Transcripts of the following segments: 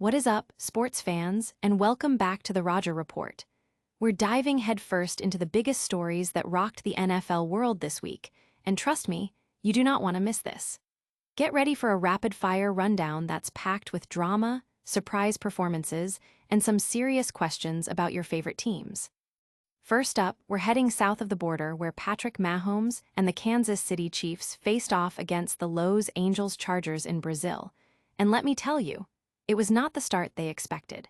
What is up, sports fans, and welcome back to the Roger Report. We're diving headfirst into the biggest stories that rocked the NFL world this week, and trust me, you do not want to miss this. Get ready for a rapid-fire rundown that's packed with drama, surprise performances, and some serious questions about your favorite teams. First up, we're heading south of the border where Patrick Mahomes and the Kansas City Chiefs faced off against the Los Angeles Chargers in Brazil. And let me tell you, it was not the start they expected.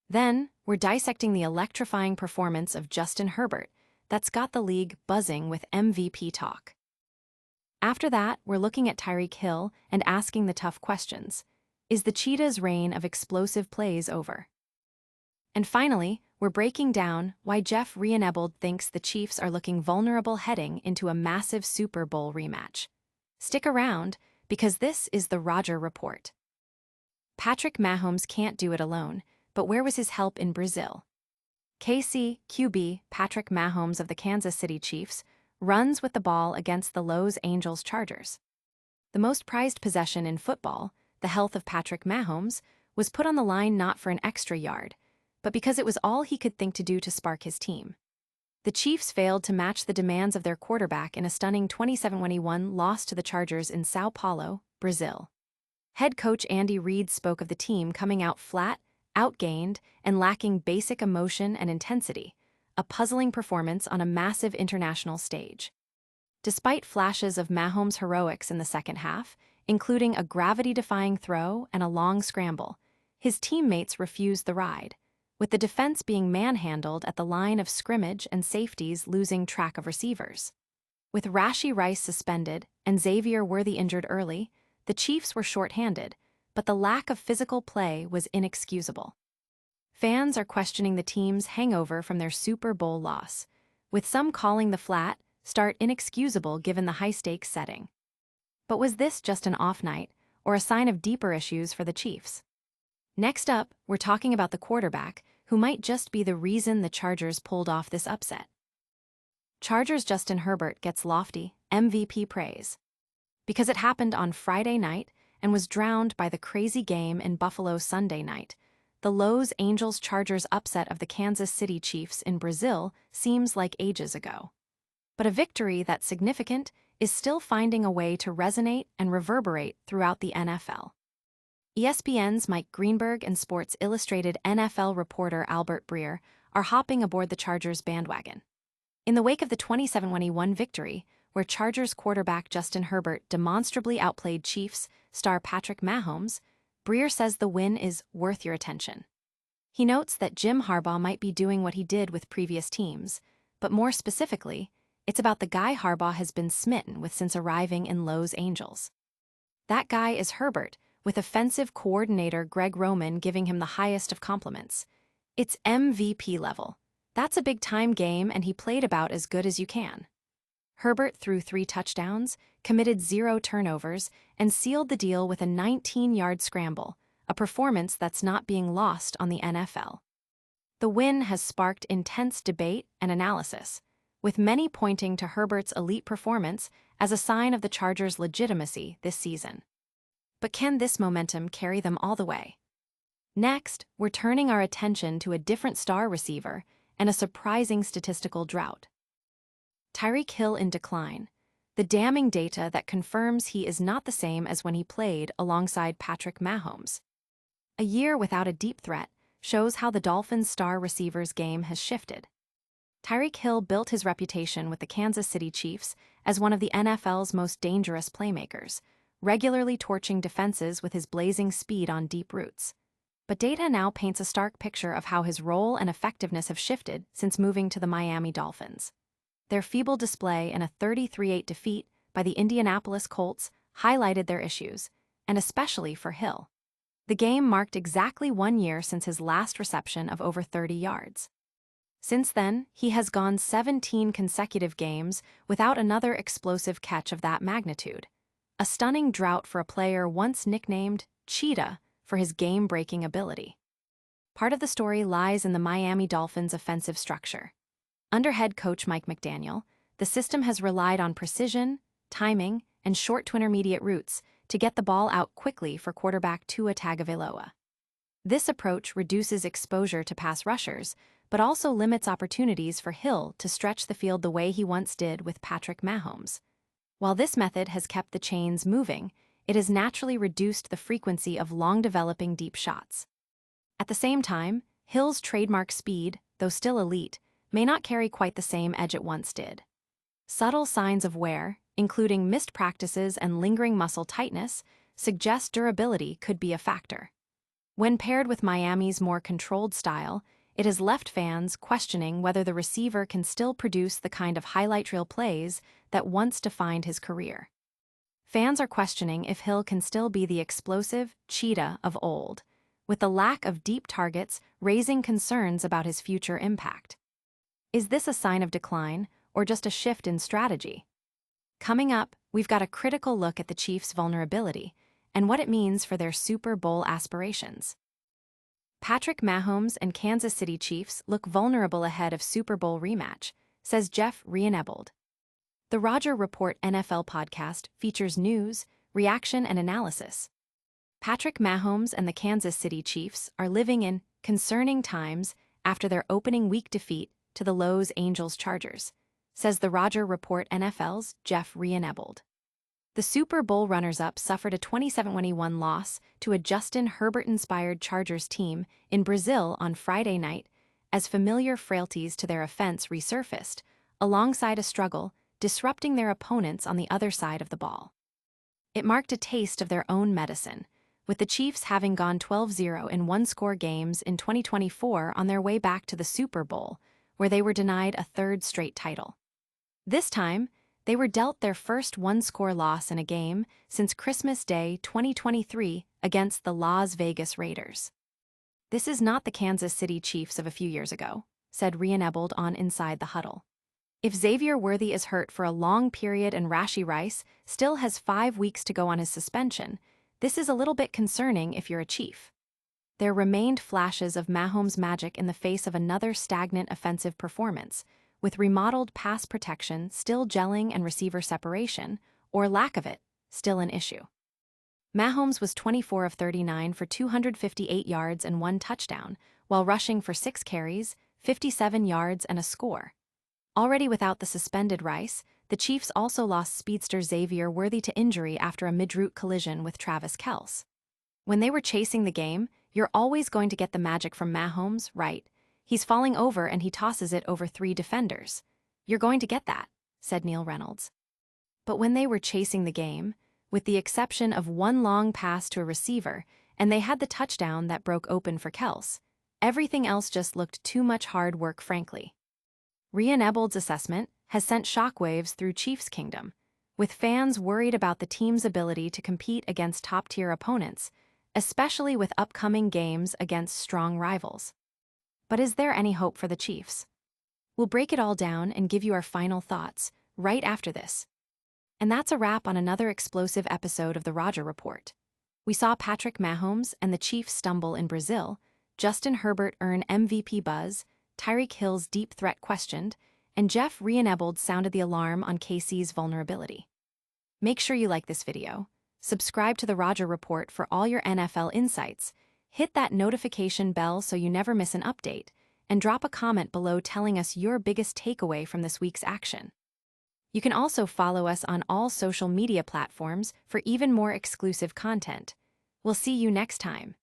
Then, we're dissecting the electrifying performance of Justin Herbert that's got the league buzzing with MVP talk. After that, we're looking at Tyreek Hill and asking the tough questions. Is the Cheetah's reign of explosive plays over? And finally, we're breaking down why Reinebold thinks the Chiefs are looking vulnerable heading into a massive Super Bowl rematch. Stick around, because this is the Roger Report. Patrick Mahomes can't do it alone, but where was his help in Brazil? QB Patrick Mahomes of the Kansas City Chiefs runs with the ball against the Los Angeles Chargers. The most prized possession in football, the health of Patrick Mahomes, was put on the line not for an extra yard, but because it was all he could think to do to spark his team. The Chiefs failed to match the demands of their quarterback in a stunning 27-21 loss to the Chargers in Sao Paulo, Brazil. Head coach Andy Reid spoke of the team coming out flat, outgained, and lacking basic emotion and intensity, a puzzling performance on a massive international stage. Despite flashes of Mahomes' heroics in the second half, including a gravity-defying throw and a long scramble, his teammates refused the ride, with the defense being manhandled at the line of scrimmage and safeties losing track of receivers. With Rashee Rice suspended and Xavier Worthy injured early, the Chiefs were short-handed, but the lack of physical play was inexcusable. Fans are questioning the team's hangover from their Super Bowl loss, with some calling the flat start inexcusable given the high-stakes setting. But was this just an off night, or a sign of deeper issues for the Chiefs? Next up, we're talking about the quarterback, who might just be the reason the Chargers pulled off this upset. Chargers Justin Herbert gets lofty MVP praise. Because it happened on Friday night and was drowned by the crazy game in Buffalo Sunday night, the Los Angeles Chargers upset of the Kansas City Chiefs in Brazil seems like ages ago. But a victory that's significant is still finding a way to resonate and reverberate throughout the NFL. ESPN's Mike Greenberg and Sports Illustrated NFL reporter Albert Breer are hopping aboard the Chargers bandwagon. In the wake of the 27-21 victory, where Chargers quarterback Justin Herbert demonstrably outplayed Chiefs star Patrick Mahomes, Breer says the win is worth your attention. He notes that Jim Harbaugh might be doing what he did with previous teams, but more specifically, it's about the guy Harbaugh has been smitten with since arriving in Los Angeles. That guy is Herbert, with offensive coordinator Greg Roman giving him the highest of compliments. It's MVP level. That's a big-time game, and he played about as good as you can. Herbert threw 3 touchdowns, committed 0 turnovers, and sealed the deal with a 19-yard scramble, a performance that's not being lost on the NFL. The win has sparked intense debate and analysis, with many pointing to Herbert's elite performance as a sign of the Chargers' legitimacy this season. But can this momentum carry them all the way? Next, we're turning our attention to a different star receiver and a surprising statistical drought. Tyreek Hill in decline, the damning data that confirms he is not the same as when he played alongside Patrick Mahomes. A year without a deep threat shows how the Dolphins' star receiver's game has shifted. Tyreek Hill built his reputation with the Kansas City Chiefs as one of the NFL's most dangerous playmakers, regularly torching defenses with his blazing speed on deep routes. But data now paints a stark picture of how his role and effectiveness have shifted since moving to the Miami Dolphins. Their feeble display in a 33-8 defeat by the Indianapolis Colts highlighted their issues, and especially for Hill. The game marked exactly 1 year since his last reception of over 30 yards. Since then, he has gone 17 consecutive games without another explosive catch of that magnitude. A stunning drought for a player once nicknamed Cheetah for his game-breaking ability. Part of the story lies in the Miami Dolphins' offensive structure. Under head coach Mike McDaniel, the system has relied on precision, timing, and short to intermediate routes to get the ball out quickly for quarterback Tua Tagovailoa. This approach reduces exposure to pass rushers, but also limits opportunities for Hill to stretch the field the way he once did with Patrick Mahomes. While this method has kept the chains moving, it has naturally reduced the frequency of long-developing deep shots. At the same time, Hill's trademark speed, though still elite, may not carry quite the same edge it once did. Subtle signs of wear, including missed practices and lingering muscle tightness, suggest durability could be a factor. When paired with Miami's more controlled style, it has left fans questioning whether the receiver can still produce the kind of highlight reel plays that once defined his career. Fans are questioning if Hill can still be the explosive cheetah of old, with the lack of deep targets raising concerns about his future impact. Is this a sign of decline, or just a shift in strategy? Coming up, we've got a critical look at the Chiefs' vulnerability and what it means for their Super Bowl aspirations. Patrick Mahomes and Kansas City Chiefs look vulnerable ahead of Super Bowl rematch, says Jeff Reinebold. The Roger Report NFL podcast features news, reaction, and analysis. Patrick Mahomes and the Kansas City Chiefs are living in concerning times after their opening week defeat to the Los Angeles Chargers, says the Roger Report NFL's Jeff Reinebold. The Super Bowl runners-up suffered a 27-21 loss to a Justin Herbert-inspired Chargers team in Brazil on Friday night as familiar frailties to their offense resurfaced, alongside a struggle disrupting their opponents on the other side of the ball. It marked a taste of their own medicine, with the Chiefs having gone 12-0 in one-score games in 2024 on their way back to the Super Bowl, where they were denied a third straight title. This time, they were dealt their first one-score loss in a game since Christmas Day 2023 against the Las Vegas Raiders. This is not the Kansas City Chiefs of a few years ago, said Reinebold on Inside the Huddle. If Xavier Worthy is hurt for a long period and Rashee Rice still has 5 weeks to go on his suspension, this is a little bit concerning if you're a Chief. There remained flashes of Mahomes' magic in the face of another stagnant offensive performance, with remodeled pass protection still gelling and receiver separation, or lack of it, still an issue. Mahomes was 24 of 39 for 258 yards and 1 touchdown, while rushing for 6 carries, 57 yards and a score. Already without the suspended Rice, the Chiefs also lost speedster Xavier Worthy to injury after a mid-route collision with Travis Kelce. When they were chasing the game, you're always going to get the magic from Mahomes, right? He's falling over and he tosses it over 3 defenders. You're going to get that, said Neil Reynolds. But when they were chasing the game, with the exception of one long pass to a receiver, and they had the touchdown that broke open for Kelce, everything else just looked too much hard work, frankly. Reinebold's assessment has sent shockwaves through Chiefs Kingdom, with fans worried about the team's ability to compete against top-tier opponents, especially with upcoming games against strong rivals. But is there any hope for the Chiefs? We'll break it all down and give you our final thoughts right after this. And that's a wrap on another explosive episode of the Roger Report. We saw Patrick Mahomes and the Chiefs stumble in Brazil, Justin Herbert earn MVP buzz, Tyreek Hill's deep threat questioned, and Jeff Reinebold sounded the alarm on KC's vulnerability. Make sure you like this video, subscribe to the Roger Report for all your NFL insights, hit that notification bell so you never miss an update, and drop a comment below telling us your biggest takeaway from this week's action. You can also follow us on all social media platforms for even more exclusive content. We'll see you next time.